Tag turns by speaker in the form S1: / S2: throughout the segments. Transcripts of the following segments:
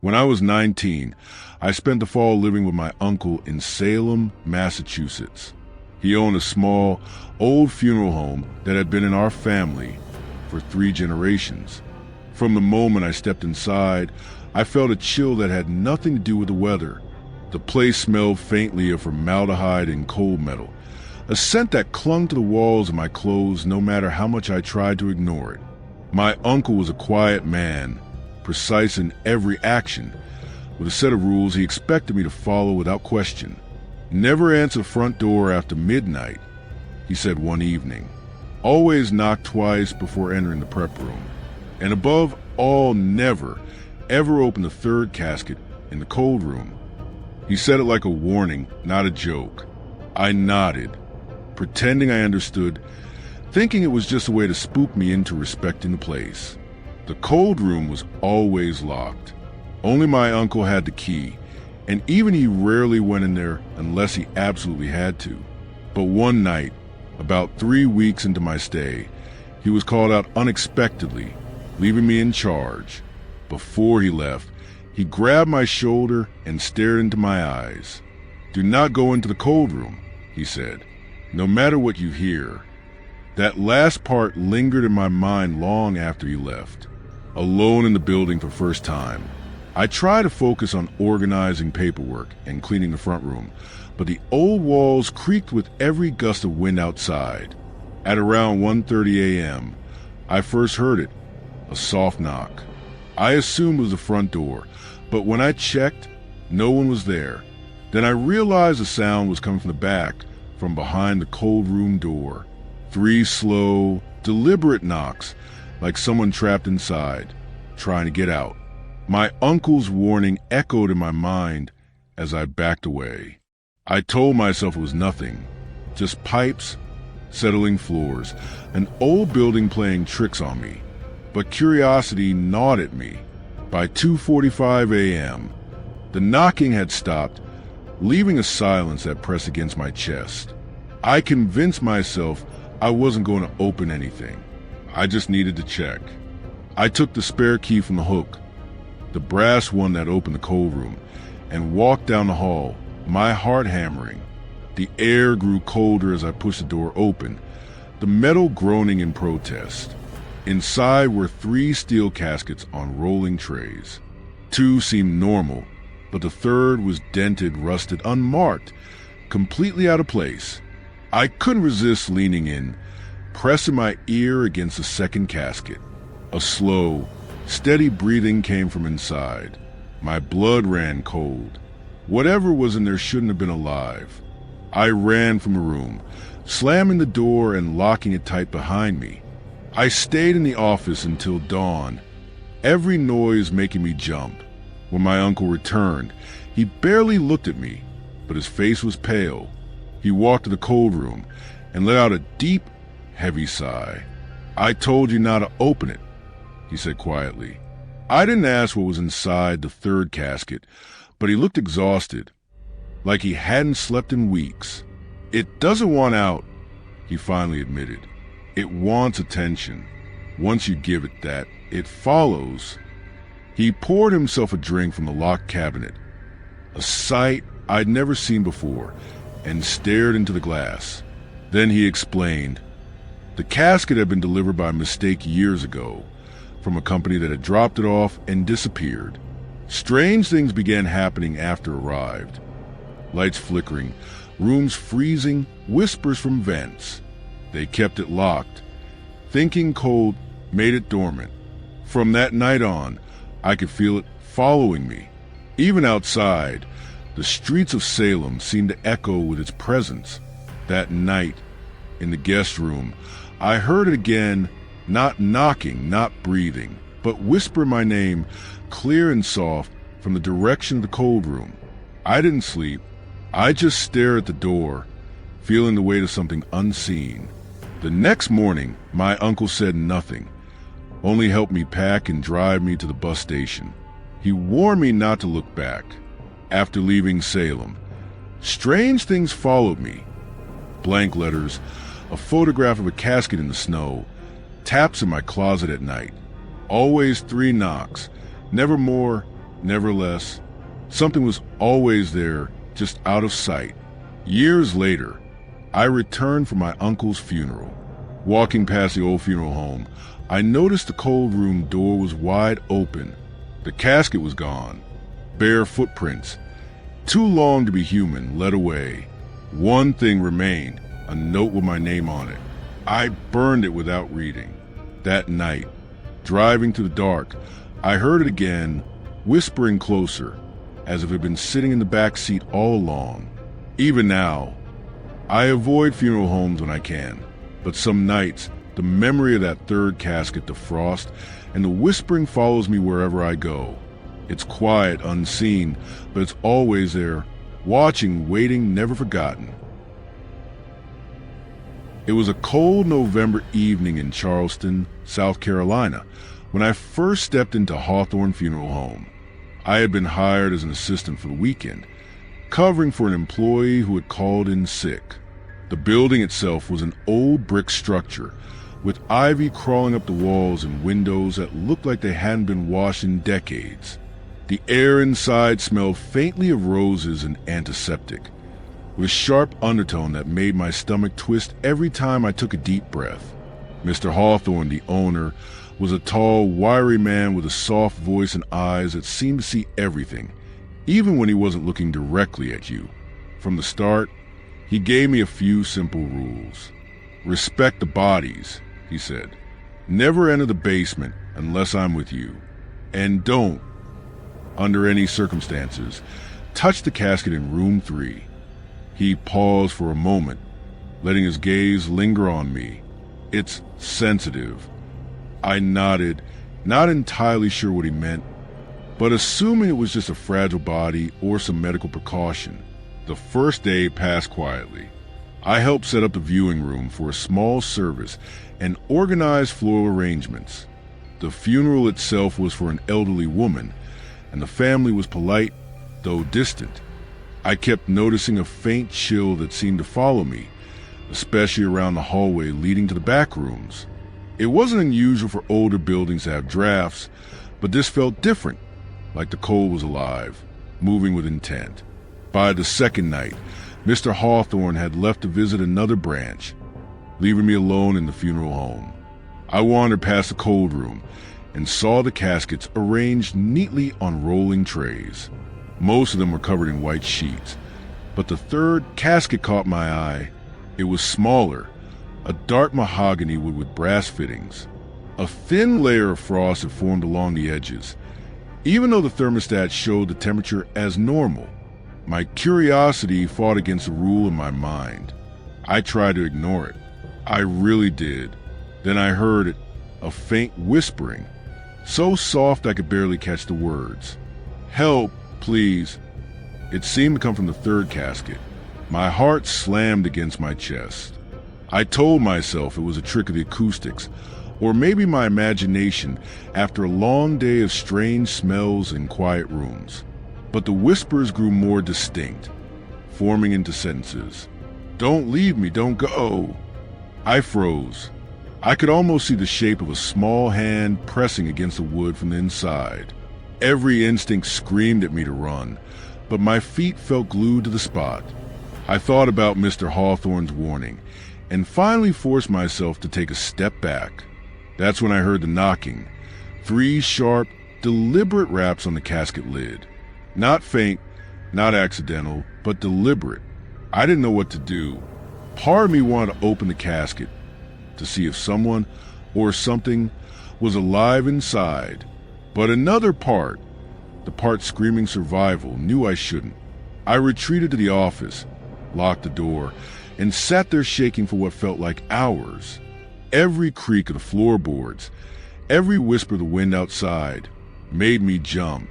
S1: When I was 19, I spent the fall living with my uncle in Salem, Massachusetts. He owned a small, old funeral home that had been in our family for 3 generations. From the moment I stepped inside, I felt a chill that had nothing to do with the weather. The place smelled faintly of formaldehyde and coal metal, a scent that clung to the walls of my clothes no matter how much I tried to ignore it. My uncle was a quiet man, precise in every action, with a set of rules he expected me to follow without question. Never answer the front door after midnight, he said one evening. Always knock twice before entering the prep room. And above all, never, ever open the 3rd casket in the cold room. He said it like a warning, not a joke. I nodded, pretending I understood, thinking it was just a way to spook me into respecting the place. The cold room was always locked. Only my uncle had the key, and even he rarely went in there unless he absolutely had to. But one night, about 3 weeks into my stay, he was called out unexpectedly, leaving me in charge. Before he left, he grabbed my shoulder and stared into my eyes. "Do not go into the cold room," he said, "no matter what you hear." That last part lingered in my mind long after he left. Alone in the building for the first time, I tried to focus on organizing paperwork and cleaning the front room, but the old walls creaked with every gust of wind outside. At around 1:30 a.m., I first heard it, a soft knock. I assumed it was the front door, but when I checked, no one was there. Then I realized the sound was coming from the back, from behind the cold room door. 3 slow, deliberate knocks, like someone trapped inside, trying to get out. My uncle's warning echoed in my mind as I backed away. I told myself it was nothing, just pipes, settling floors, an old building playing tricks on me. But curiosity gnawed at me. By 2:45 a.m., the knocking had stopped, leaving a silence that pressed against my chest. I convinced myself I wasn't going to open anything. I just needed to check. I took the spare key from the hook, the brass one that opened the cold room, and walked down the hall, my heart hammering. The air grew colder as I pushed the door open, the metal groaning in protest. Inside were 3 steel caskets on rolling trays. 2 seemed normal, but the 3rd was dented, rusted, unmarked, completely out of place. I couldn't resist leaning in, pressing my ear against the 2nd casket. A slow, steady breathing came from inside. My blood ran cold. Whatever was in there shouldn't have been alive. I ran from the room, slamming the door and locking it tight behind me. I stayed in the office until dawn, every noise making me jump. When my uncle returned, he barely looked at me, but his face was pale. He walked to the cold room and let out a deep, heavy sigh. "I told you not to open it," he said quietly. I didn't ask what was inside the 3rd casket, but he looked exhausted, like he hadn't slept in weeks. "It doesn't want out," he finally admitted. "It wants attention. Once you give it that, it follows." He poured himself a drink from the locked cabinet, a sight I'd never seen before, and stared into the glass. Then he explained. The casket had been delivered by mistake years ago, from a company that had dropped it off and disappeared. Strange things began happening after it arrived. Lights flickering, rooms freezing, whispers from vents. They kept it locked. Thinking cold made it dormant. From that night on, I could feel it following me. Even outside, the streets of Salem seemed to echo with its presence. That night, in the guest room, I heard it again, not knocking, not breathing, but whisper my name, clear and soft, from the direction of the cold room. I didn't sleep. I just stared at the door, feeling the weight of something unseen. The next morning, my uncle said nothing, only helped me pack and drive me to the bus station. He warned me not to look back. After leaving Salem, strange things followed me. Blank letters, a photograph of a casket in the snow, taps in my closet at night. Always 3 knocks, never more, Nevertheless, something was always there, just out of sight. Years later, I returned from my uncle's funeral. Walking past the old funeral home, I noticed the cold room door was wide open. The casket was gone. Bare footprints, too long to be human, led away. One thing remained, a note with my name on it. I burned it without reading. That night, driving through the dark, I heard it again, whispering closer, as if it had been sitting in the back seat all along. Even now, I avoid funeral homes when I can, but some nights, the memory of that third casket defrosts, and the whispering follows me wherever I go. It's quiet, unseen, but it's always there, watching, waiting, never forgotten. It was a cold November evening in Charleston, South Carolina, when I first stepped into Hawthorne Funeral Home. I had been hired as an assistant for the weekend, covering for an employee who had called in sick. The building itself was an old brick structure, with ivy crawling up the walls and windows that looked like they hadn't been washed in decades. The air inside smelled faintly of roses and antiseptic, with a sharp undertone that made my stomach twist every time I took a deep breath. Mr. Hawthorne, the owner, was a tall, wiry man with a soft voice and eyes that seemed to see everything, even when he wasn't looking directly at you. From the start, he gave me a few simple rules. Respect the bodies, he said. Never enter the basement unless I'm with you. And don't, under any circumstances, touch the casket in room 3. He paused for a moment, letting his gaze linger on me. It's sensitive. I nodded, not entirely sure what he meant, but assuming it was just a fragile body or some medical precaution. The first day passed quietly. I helped set up the viewing room for a small service and organize floral arrangements. The funeral itself was for an elderly woman, and the family was polite, though distant. I kept noticing a faint chill that seemed to follow me, especially around the hallway leading to the back rooms. It wasn't unusual for older buildings to have drafts, but this felt different, like the cold was alive, moving with intent. By the second night, Mr. Hawthorne had left to visit another branch, leaving me alone in the funeral home. I wandered past the cold room and saw the caskets arranged neatly on rolling trays. Most of them were covered in white sheets, but the third casket caught my eye. It was smaller, a dark mahogany wood with brass fittings. A thin layer of frost had formed along the edges, even though the thermostat showed the temperature as normal. My curiosity fought against the rule in my mind. I tried to ignore it. I really did. Then I heard it, a faint whispering, so soft I could barely catch the words. "Help, please." It seemed to come from the third casket. My heart slammed against my chest. I told myself it was a trick of the acoustics, or maybe my imagination after a long day of strange smells in quiet rooms. But the whispers grew more distinct, forming into sentences. "Don't leave me, don't go." I froze. I could almost see the shape of a small hand pressing against the wood from the inside. Every instinct screamed at me to run, but my feet felt glued to the spot. I thought about Mr. Hawthorne's warning, and finally forced myself to take a step back. That's when I heard the knocking. 3 sharp, deliberate raps on the casket lid. Not faint, not accidental, but deliberate. I didn't know what to do. Part of me wanted to open the casket to see if someone or something was alive inside. But another part, the part screaming survival, knew I shouldn't. I retreated to the office, locked the door, and sat there shaking for what felt like hours. Every creak of the floorboards, every whisper of the wind outside, made me jump.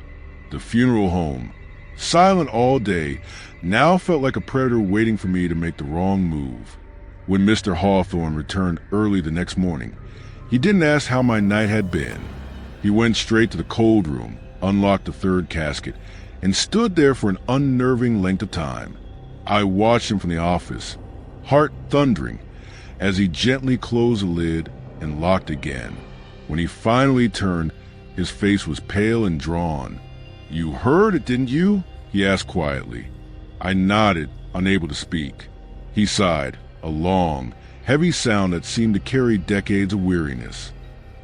S1: The funeral home, silent all day, now felt like a predator waiting for me to make the wrong move. When Mr. Hawthorne returned early the next morning, he didn't ask how my night had been. He went straight to the cold room, unlocked the third casket, and stood there for an unnerving length of time. I watched him from the office, heart thundering, as he gently closed the lid and locked again. When he finally turned, his face was pale and drawn. "You heard it, didn't you?" he asked quietly. I nodded, unable to speak. He sighed, a long, heavy sound that seemed to carry decades of weariness.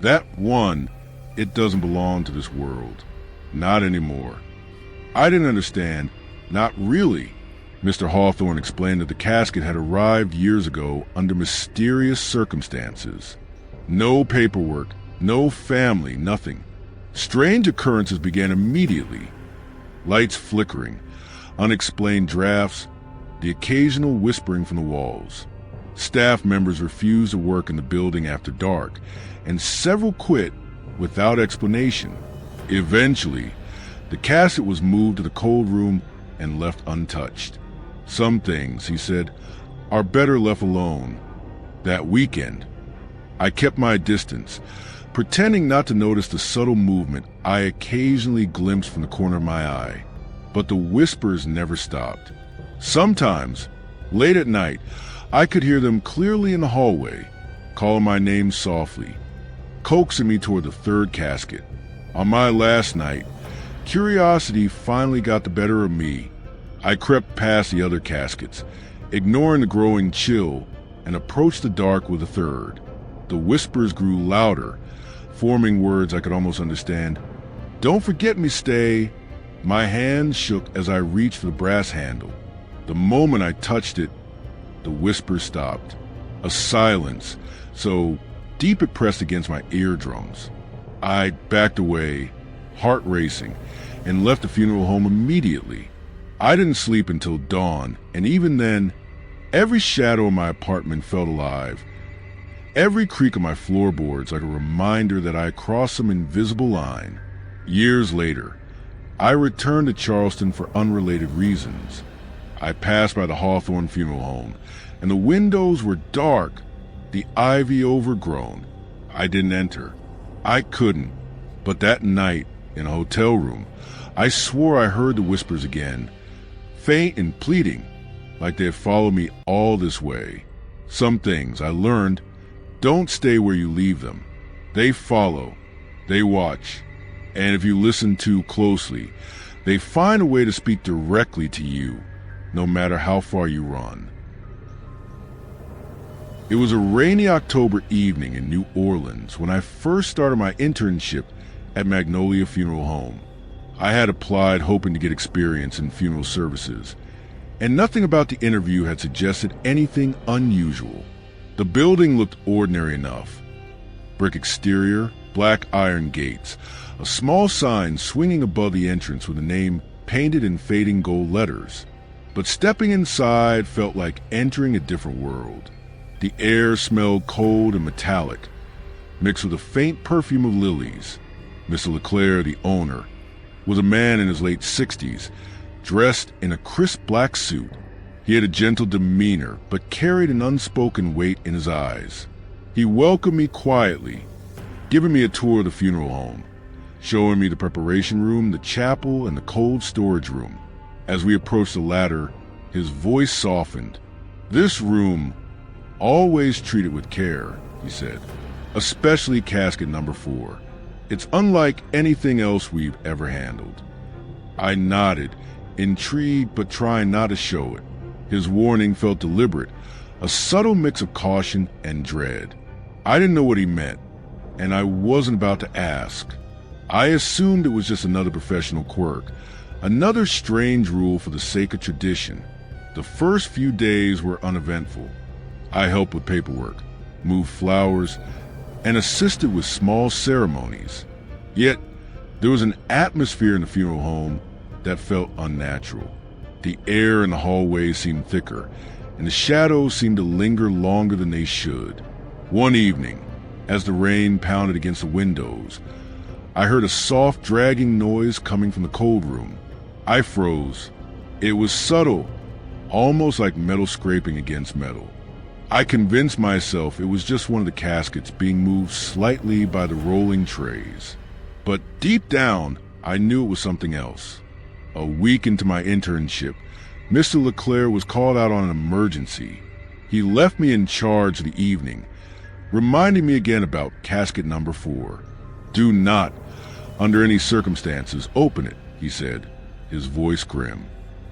S1: "That one, it doesn't belong to this world. Not anymore." I didn't understand. Not really. Mr. Hawthorne explained that the casket had arrived years ago under mysterious circumstances. No paperwork, no family, nothing. Strange occurrences began immediately. Lights flickering, unexplained drafts, the occasional whispering from the walls. Staff members refused to work in the building after dark, and several quit without explanation. Eventually, the casket was moved to the cold room and left untouched. "Some things," he said, "are better left alone." That weekend, I kept my distance, pretending not to notice the subtle movement I occasionally glimpsed from the corner of my eye. But the whispers never stopped. Sometimes, late at night, I could hear them clearly in the hallway, calling my name softly, coaxing me toward the third casket. On my last night, curiosity finally got the better of me. I crept past the other caskets, ignoring the growing chill, and approached the dark with a third. The whispers grew louder, forming words I could almost understand. "Don't forget me, stay." My hand shook as I reached for the brass handle. The moment I touched it, the whisper stopped. A silence so deep it pressed against my eardrums. I backed away, heart racing, and left the funeral home immediately. I didn't sleep until dawn, and even then, every shadow in my apartment felt alive. Every creak of my floorboards like a reminder that I had crossed some invisible line. Years later, I returned to Charleston for unrelated reasons. I passed by the Hawthorne funeral home, and the windows were dark, the ivy overgrown. I didn't enter. I couldn't. But that night, in a hotel room, I swore I heard the whispers again, faint and pleading, like they had followed me all this way. Some things I learned don't stay where you leave them. They follow, they watch, and if you listen too closely, they find a way to speak directly to you, no matter how far you run. It was a rainy October evening in New Orleans when I first started my internship at Magnolia Funeral Home. I had applied hoping to get experience in funeral services, and nothing about the interview had suggested anything unusual. The building looked ordinary enough. Brick exterior, black iron gates, a small sign swinging above the entrance with a name painted in fading gold letters. But stepping inside felt like entering a different world. The air smelled cold and metallic, mixed with a faint perfume of lilies. Mr. LeClaire, the owner, was a man in his late 60s, dressed in a crisp black suit. He had a gentle demeanor, but carried an unspoken weight in his eyes. He welcomed me quietly, giving me a tour of the funeral home, showing me the preparation room, the chapel, and the cold storage room. As we approached the latter, his voice softened. "This room, always treat it with care," he said, "especially casket number 4. It's unlike anything else we've ever handled." I nodded, intrigued but trying not to show it. His warning felt deliberate, a subtle mix of caution and dread. I didn't know what he meant, and I wasn't about to ask. I assumed it was just another professional quirk, another strange rule for the sake of tradition. The first few days were uneventful. I helped with paperwork, moved flowers, and assisted with small ceremonies. Yet, there was an atmosphere in the funeral home that felt unnatural. The air in the hallways seemed thicker, and the shadows seemed to linger longer than they should. One evening, as the rain pounded against the windows, I heard a soft dragging noise coming from the cold room. I froze. It was subtle, almost like metal scraping against metal. I convinced myself it was just one of the caskets being moved slightly by the rolling trays. But deep down, I knew it was something else. A week into my internship, Mr. LeClaire was called out on an emergency. He left me in charge of the evening, reminding me again about casket number 4. "Do not, under any circumstances, open it," he said, his voice grim.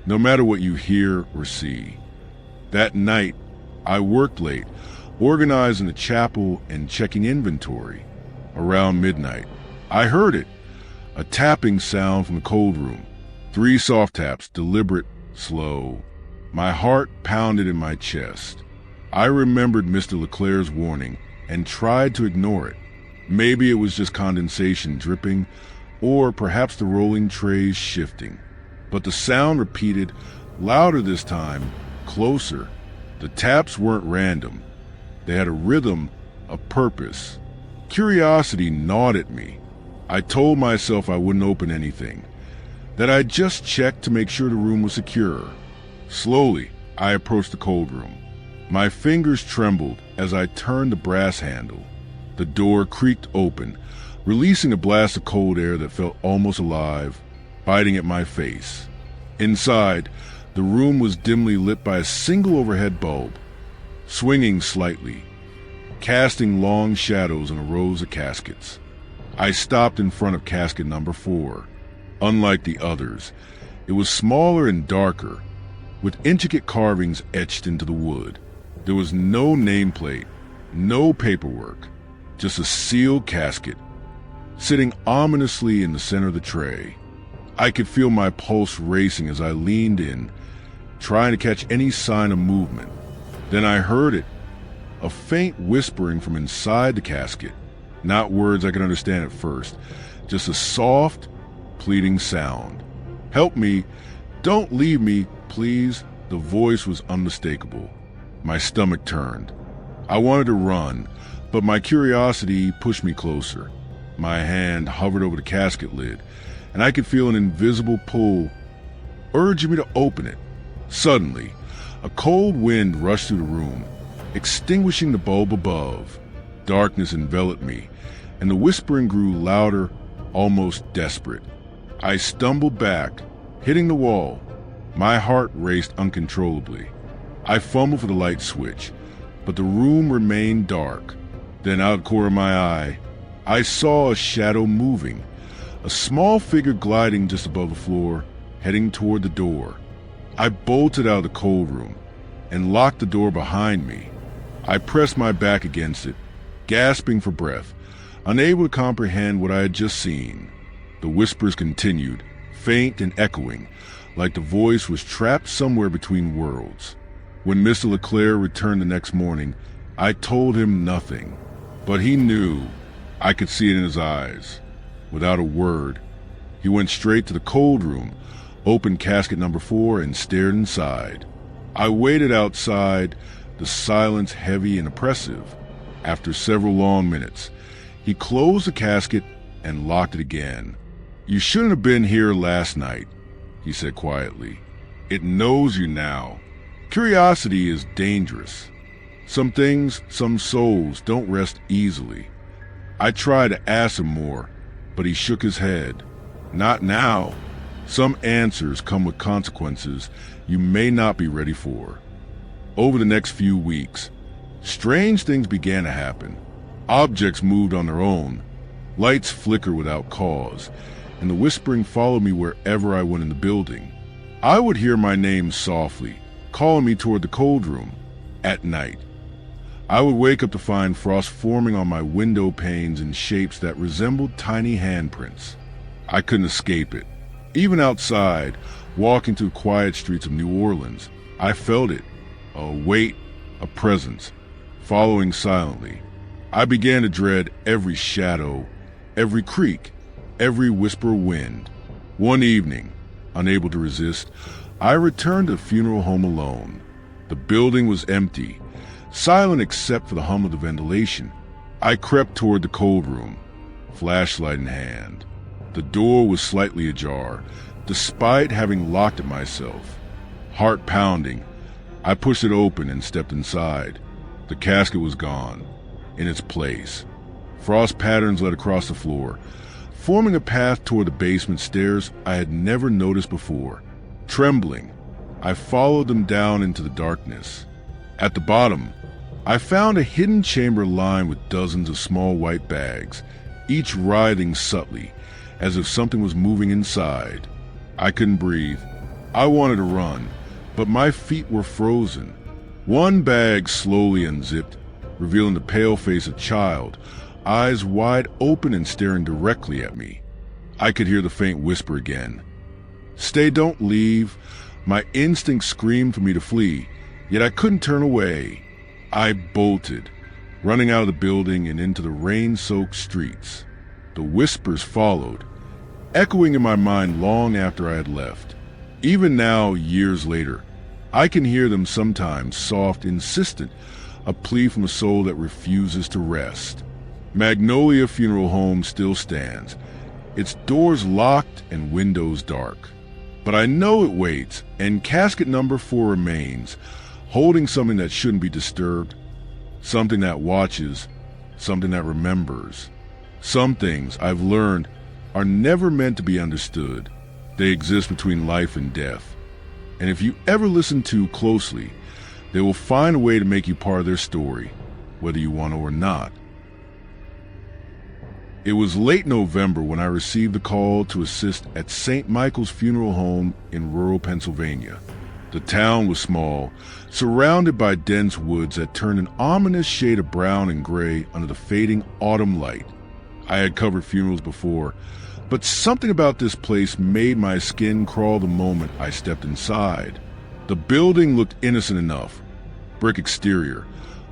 S1: No matter what you hear or see. That night, I worked late, organizing the chapel and checking inventory. Around midnight, I heard it, a tapping sound from the cold room. 3 soft taps, deliberate, slow. My heart pounded in my chest. I remembered Mr. Leclerc's warning and tried to ignore it. Maybe it was just condensation dripping, or perhaps the rolling trays shifting. But the sound repeated, louder this time, closer. The taps weren't random. They had a rhythm, a purpose. Curiosity gnawed at me. I told myself I wouldn't open anything, that I'd just check to make sure the room was secure. Slowly, I approached the cold room. My fingers trembled as I turned the brass handle. The door creaked open, releasing a blast of cold air that felt almost alive, biting at my face. Inside, the room was dimly lit by a single overhead bulb, swinging slightly, casting long shadows on rows of caskets. I stopped in front of casket number 4. Unlike the others, it was smaller and darker, with intricate carvings etched into the wood. There was no nameplate, no paperwork, just a sealed casket, sitting ominously in the center of the tray. I could feel my pulse racing as I leaned in, trying to catch any sign of movement. Then I heard it, a faint whispering from inside the casket. Not words I could understand at first, just a soft, pleading sound. "Help me, don't leave me, please." The voice was unmistakable. My stomach turned. I wanted to run, but my curiosity pushed me closer. My hand hovered over the casket lid, and I could feel an invisible pull, urging me to open it. Suddenly, a cold wind rushed through the room, extinguishing the bulb above. Darkness enveloped me, and the whispering grew louder, almost desperate. I stumbled back, hitting the wall. My heart raced uncontrollably. I fumbled for the light switch, but the room remained dark. Then out of the corner of my eye, I saw a shadow moving, a small figure gliding just above the floor, heading toward the door. I bolted out of the cold room and locked the door behind me. I pressed my back against it, gasping for breath, unable to comprehend what I had just seen. The whispers continued, faint and echoing, like the voice was trapped somewhere between worlds. When Mr. Leclerc returned the next morning, I told him nothing, but he knew. I could see it in his eyes. Without a word, he went straight to the cold room, opened casket number 4, and stared inside. I waited outside, the silence heavy and oppressive. After several long minutes, he closed the casket and locked it again. "You shouldn't have been here last night," he said quietly. "It knows you now. Curiosity is dangerous. Some things, some souls don't rest easily." I tried to ask him more, but he shook his head. "Not now. Some answers come with consequences you may not be ready for." Over the next few weeks, strange things began to happen. Objects moved on their own, lights flickered without cause, and the whispering followed me wherever I went in the building. I would hear my name softly, calling me toward the cold room. At night, I would wake up to find frost forming on my window panes in shapes that resembled tiny handprints. I couldn't escape it. Even outside, walking through quiet streets of New Orleans, I felt it, a weight, a presence, following silently. I began to dread every shadow, every creak, every whisper of wind. One evening, unable to resist, I returned to the funeral home alone. The building was empty, silent except for the hum of the ventilation. I crept toward the cold room, flashlight in hand. The door was slightly ajar, despite having locked it myself. Heart pounding, I pushed it open and stepped inside. The casket was gone. In its place, frost patterns led across the floor, forming a path toward the basement stairs I had never noticed before. Trembling, I followed them down into the darkness. At the bottom, I found a hidden chamber lined with dozens of small white bags, each writhing subtly, as if something was moving inside. I couldn't breathe. I wanted to run, but my feet were frozen. One bag slowly unzipped, revealing the pale face of a child, eyes wide open and staring directly at me. I could hear the faint whisper again. "Stay, don't leave." My instinct screamed for me to flee, yet I couldn't turn away. I bolted, running out of the building and into the rain-soaked streets. The whispers followed, echoing in my mind long after I had left. Even now, years later, I can hear them sometimes, soft, insistent, a plea from a soul that refuses to rest. Magnolia Funeral Home still stands, its doors locked and windows dark. But I know it waits, and casket number 4 remains, holding something that shouldn't be disturbed, something that watches, something that remembers. Some things I've learned are never meant to be understood. They exist between life and death. And if you ever listen too closely, they will find a way to make you part of their story, whether you want to or not. It was late November when I received the call to assist at St. Michael's Funeral Home in rural Pennsylvania. The town was small, surrounded by dense woods that turned an ominous shade of brown and gray under the fading autumn light. I had covered funerals before, but something about this place made my skin crawl the moment I stepped inside. The building looked innocent enough. Brick exterior,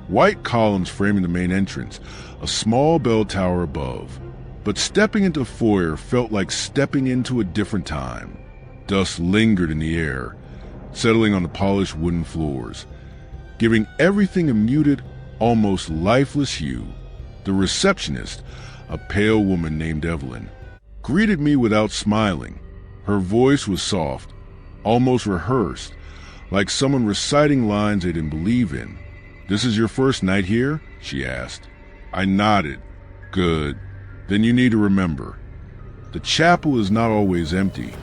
S1: white columns framing the main entrance, a small bell tower above. But stepping into the foyer felt like stepping into a different time. Dust lingered in the air, settling on the polished wooden floors, giving everything a muted, almost lifeless hue. The receptionist, a pale woman named Evelyn, greeted me without smiling. Her voice was soft, almost rehearsed, like someone reciting lines they didn't believe in. "This is your first night here?" she asked. I nodded. "Good. Then you need to remember, the chapel is not always empty.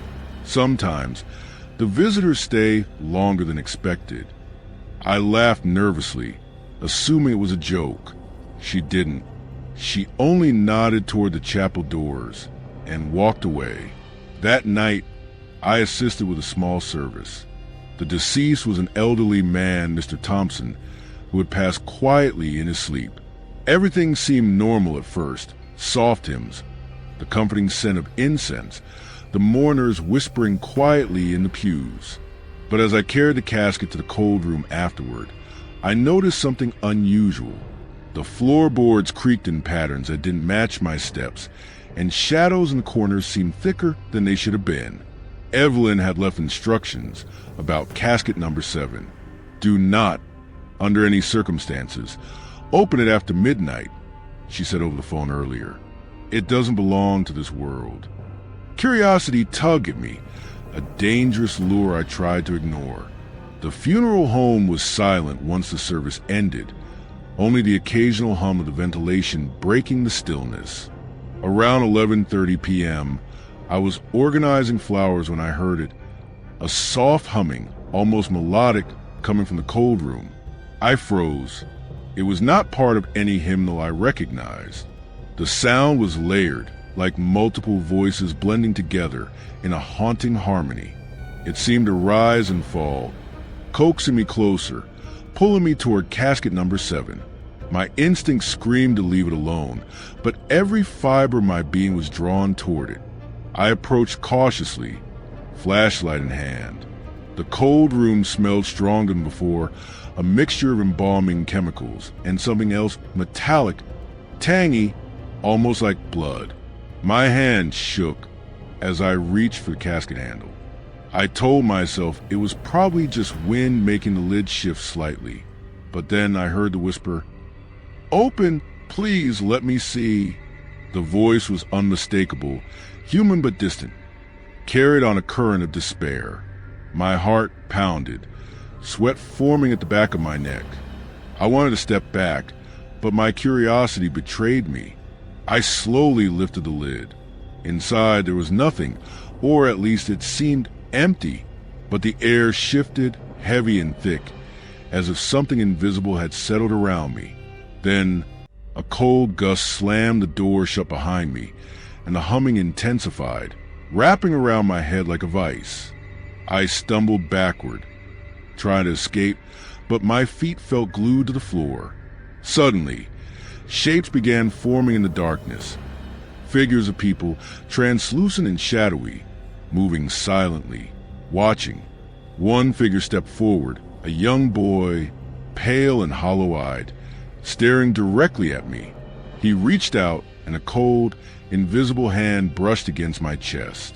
S1: Sometimes the visitors stay longer than expected." I laughed nervously, assuming it was a joke. She didn't. She only nodded toward the chapel doors and walked away. That night, I assisted with a small service. The deceased was an elderly man, Mr. Thompson, who had passed quietly in his sleep. Everything seemed normal at first. Soft hymns, the comforting scent of incense, the mourners whispering quietly in the pews. But as I carried the casket to the cold room afterward, I noticed something unusual. The floorboards creaked in patterns that didn't match my steps, and shadows in the corners seemed thicker than they should have been. Evelyn had left instructions about casket number 7. "Do not, under any circumstances, open it after midnight," she said over the phone earlier. "It doesn't belong to this world." Curiosity tugged at me, a dangerous lure I tried to ignore. The funeral home was silent once the service ended, only the occasional hum of the ventilation breaking the stillness. Around 11:30 p.m., I was organizing flowers when I heard it, a soft humming, almost melodic, coming from the cold room. I froze. It was not part of any hymnal I recognized. The sound was layered, like multiple voices blending together in a haunting harmony. It seemed to rise and fall, coaxing me closer, pulling me toward casket number 7. My instinct screamed to leave it alone, but every fiber of my being was drawn toward it. I approached cautiously, flashlight in hand. The cold room smelled stronger than before, a mixture of embalming chemicals and something else metallic, tangy, almost like blood. My hand shook as I reached for the casket handle. I told myself it was probably just wind making the lid shift slightly, but then I heard the whisper, "Open, please, let me see." The voice was unmistakable, human but distant, carried on a current of despair. My heart pounded, sweat forming at the back of my neck. I wanted to step back, but my curiosity betrayed me. I slowly lifted the lid. Inside there was nothing, or at least it seemed empty, but the air shifted, heavy and thick, as if something invisible had settled around me. Then a cold gust slammed the door shut behind me, and the humming intensified, wrapping around my head like a vice. I stumbled backward, trying to escape, but my feet felt glued to the floor. Suddenly, shapes began forming in the darkness. Figures of people, translucent and shadowy, moving silently, watching. One figure stepped forward, a young boy, pale and hollow-eyed, staring directly at me. He reached out, and a cold, invisible hand brushed against my chest.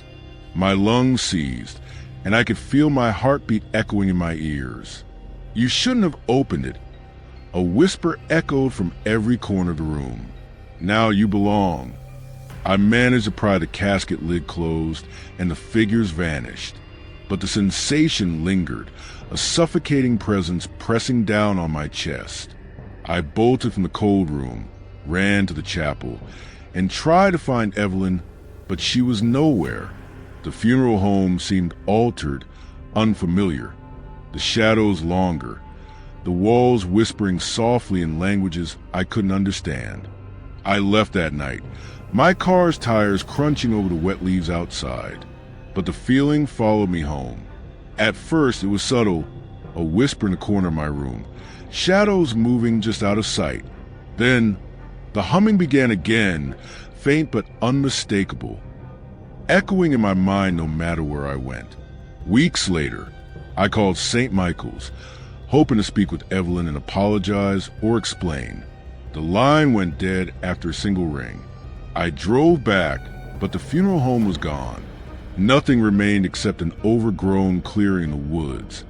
S1: My lungs seized, and I could feel my heartbeat echoing in my ears. "You shouldn't have opened it." A whisper echoed from every corner of the room. "Now you belong." I managed to pry the casket lid closed, and the figures vanished. But the sensation lingered, a suffocating presence pressing down on my chest. I bolted from the cold room, ran to the chapel, and tried to find Evelyn, but she was nowhere. The funeral home seemed altered, unfamiliar, the shadows longer, the walls whispering softly in languages I couldn't understand. I left that night, my car's tires crunching over the wet leaves outside, but the feeling followed me home. At first it was subtle, a whisper in the corner of my room, shadows moving just out of sight. Then the humming began again, faint but unmistakable, echoing in my mind no matter where I went. Weeks later, I called St. Michael's, hoping to speak with Evelyn and apologize or explain. The line went dead after a single ring. I drove back, but the funeral home was gone. Nothing remained except an overgrown clearing in the woods,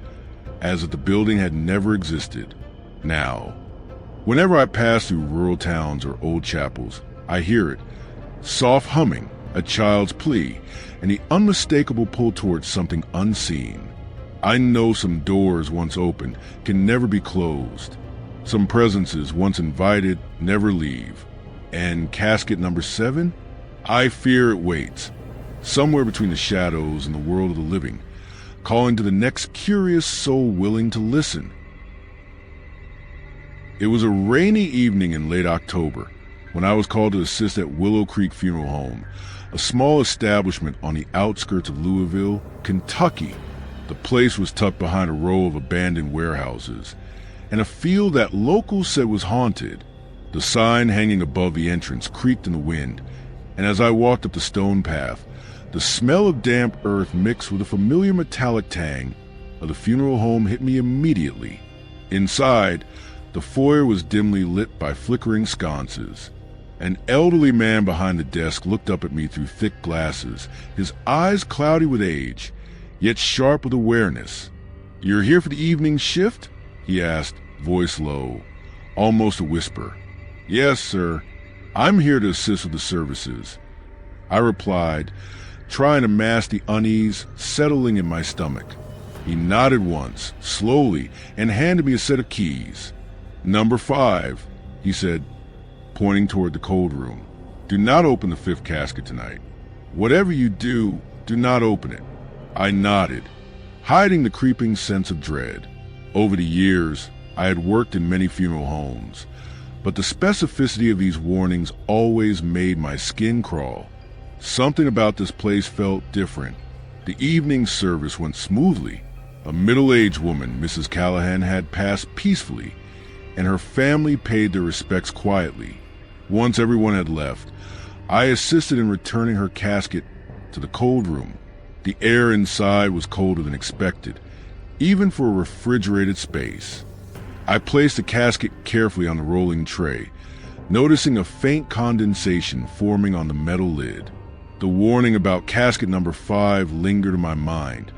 S1: as if the building had never existed. Now, whenever I pass through rural towns or old chapels, I hear it. Soft humming, a child's plea, and the unmistakable pull towards something unseen. I know some doors once opened can never be closed. Some presences once invited never leave. And casket number 7? I fear it waits, somewhere between the shadows and the world of the living, calling to the next curious soul willing to listen. It was a rainy evening in late October when I was called to assist at Willow Creek Funeral Home, a small establishment on the outskirts of Louisville, Kentucky. The place was tucked behind a row of abandoned warehouses, and a field that locals said was haunted. The sign hanging above the entrance creaked in the wind, and as I walked up the stone path, the smell of damp earth mixed with a familiar metallic tang of the funeral home hit me immediately. Inside, the foyer was dimly lit by flickering sconces. An elderly man behind the desk looked up at me through thick glasses, his eyes cloudy with age, yet sharp with awareness. "You're here for the evening shift?" he asked, voice low, almost a whisper. "Yes, sir. I'm here to assist with the services," I replied, trying to mask the unease settling in my stomach. He nodded once, slowly, and handed me a set of keys. "Number 5, he said, pointing toward the cold room. "Do not open the 5th casket tonight. Whatever you do, do not open it." I nodded, hiding the creeping sense of dread. Over the years, I had worked in many funeral homes, but the specificity of these warnings always made my skin crawl. Something about this place felt different. The evening service went smoothly. A middle-aged woman, Mrs. Callahan, had passed peacefully, and her family paid their respects quietly. Once everyone had left, I assisted in returning her casket to the cold room. The air inside was colder than expected, even for a refrigerated space. I placed the casket carefully on the rolling tray, noticing a faint condensation forming on the metal lid. The warning about casket number 5 lingered in my mind,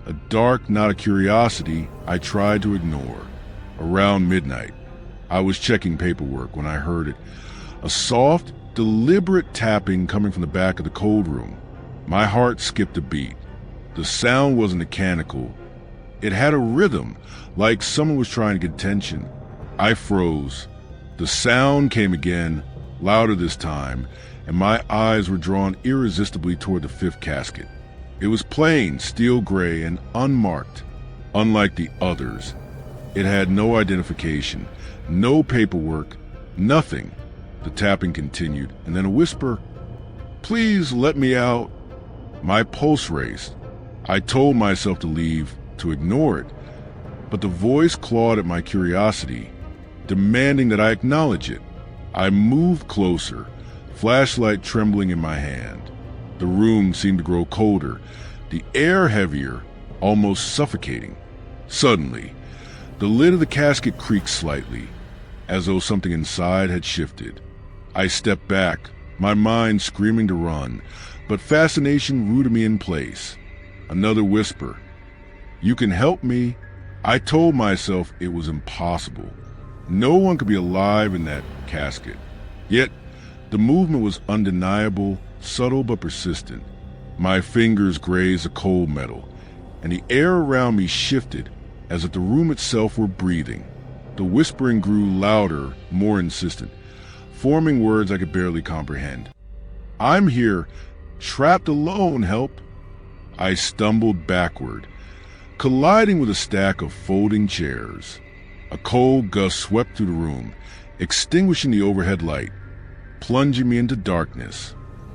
S1: a dark knot of curiosity I tried to ignore. Around midnight, I was checking paperwork when I heard it, a soft, deliberate tapping coming from the back of the cold room. My heart skipped a beat. The sound wasn't mechanical. It had a rhythm, like someone was trying to get attention. I froze. The sound came again, louder this time, and my eyes were drawn irresistibly toward the 5th casket. It was plain, steel gray, and unmarked. Unlike the others, it had no identification, no paperwork, nothing. The tapping continued, and then a whisper, "Please let me out." My pulse raced. I told myself to leave, to ignore it, but the voice clawed at my curiosity, demanding that I acknowledge it. I moved closer, flashlight trembling in my hand. The room seemed to grow colder, the air heavier, almost suffocating. Suddenly, the lid of the casket creaked slightly, as though something inside had shifted. I stepped back, my mind screaming to run, but fascination rooted me in place. Another whisper. "You can help me." I told myself it was impossible. No one could be alive in that casket. Yet, the movement was undeniable, subtle but persistent. My fingers grazed the cold metal, and the air around me shifted as if the room itself were breathing. The whispering grew louder, more insistent, forming words I could barely comprehend. "I'm here, trapped alone, help." I stumbled backward, colliding with a stack of folding chairs. A cold gust swept through the room, extinguishing the overhead light, plunging me into darkness.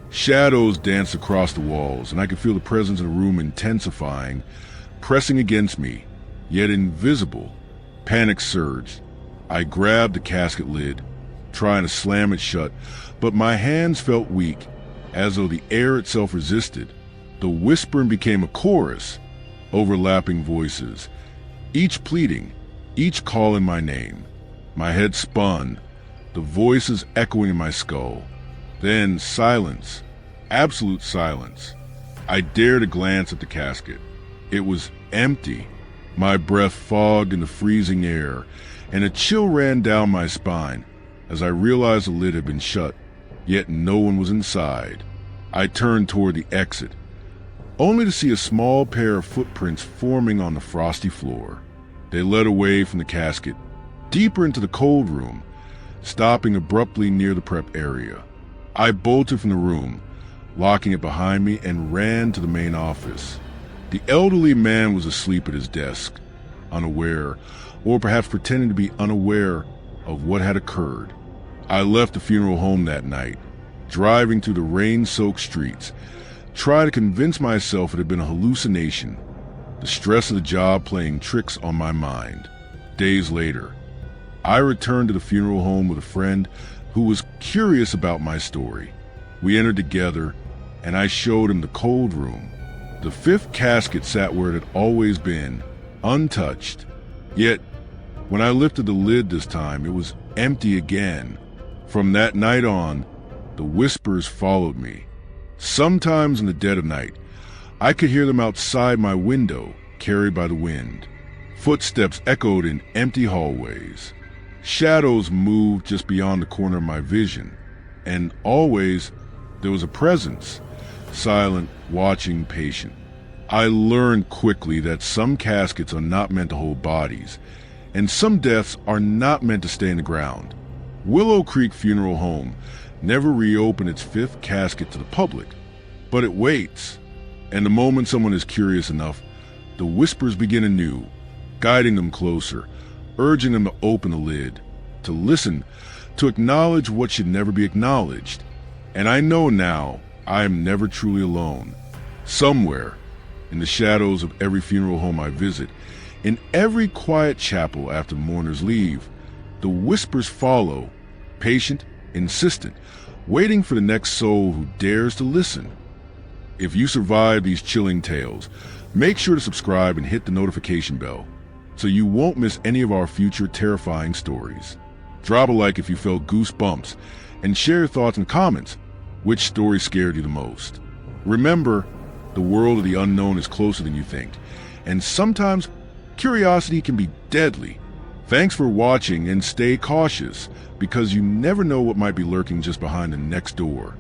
S1: Shadows danced across the walls, and I could feel the presence of the room intensifying, pressing against me, yet invisible. Panic surged. I grabbed the casket lid, trying to slam it shut, but my hands felt weak, as though the air itself resisted. The whispering became a chorus, overlapping voices, each pleading, each calling my name. My head spun, the voices echoing in my skull. Then silence, absolute silence. I dared to glance at the casket. It was empty. My breath fogged in the freezing air, and a chill ran down my spine as I realized the lid had been shut, yet no one was inside. I turned toward the exit, only to see a small pair of footprints forming on the frosty floor. They led away from the casket, deeper into the cold room, stopping abruptly near the prep area. I bolted from the room, locking it behind me, and ran to the main office. The elderly man was asleep at his desk, unaware, or perhaps pretending to be unaware of what had occurred. I left the funeral home that night, driving through the rain-soaked streets, trying to convince myself it had been a hallucination, the stress of the job playing tricks on my mind. Days later, I returned to the funeral home with a friend who was curious about my story. We entered together, and I showed him the cold room. The fifth casket sat where it had always been, untouched. Yet, when I lifted the lid this time, it was empty again. From that night on, the whispers followed me. Sometimes in the dead of night, I could hear them outside my window, carried by the wind. Footsteps echoed in empty hallways. Shadows moved just beyond the corner of my vision. And always, there was a presence, silent, watching, patient. I learned quickly that some caskets are not meant to hold bodies, and some deaths are not meant to stay in the ground. Willow Creek Funeral Home never reopened its fifth casket to the public, but it waits. And the moment someone is curious enough, the whispers begin anew, guiding them closer, urging them to open the lid, to listen, to acknowledge what should never be acknowledged. And I know now I am never truly alone. Somewhere, in the shadows of every funeral home I visit, in every quiet chapel after mourners leave, the whispers follow, patient, insistent, waiting for the next soul who dares to listen. If you survive these chilling tales, make sure to subscribe and hit the notification bell so you won't miss any of our future terrifying stories. Drop a like if you felt goosebumps, and share your thoughts in comments. Which story scared you the most? Remember, the world of the unknown is closer than you think, and sometimes curiosity can be deadly. Thanks for watching, and stay cautious, because you never know what might be lurking just behind the next door.